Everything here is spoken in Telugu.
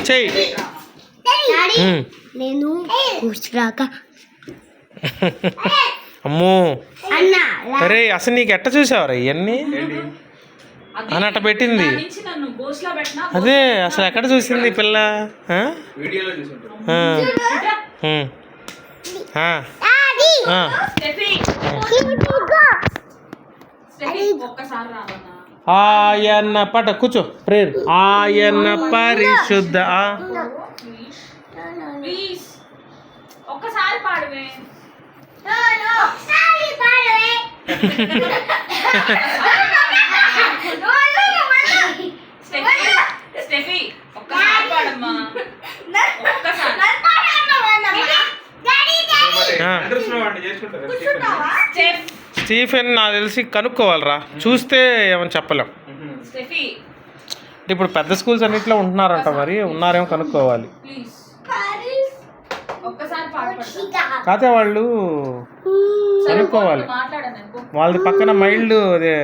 చెయ్యి. నేను కూర్చురాక అమ్మో అరే అసలు నీకు ఎట్ట చూసావరా ఇవన్నీ అని అట్ట పెట్టింది. అదే అసలు ఎక్కడ చూసింది ఈ పిల్ల? ఆయన్న పాట కూర్చో ప్రేయర్. ఆయన పరిశుద్ధ ఒక్కసారి పాడవే. స్టీఫెన్ నాకు తెలిసి కనుక్కోవాలరా, చూస్తే ఏమని చెప్పలేం. ఇప్పుడు పెద్ద స్కూల్స్ అన్నింటిలో ఉంటున్నారంట, మరి ఉన్నారేమో కనుక్కోవాలి. కాకపోతే వాళ్ళు కనుక్కోవాలి, వాళ్ళది పక్కన మైల్డ్ అదే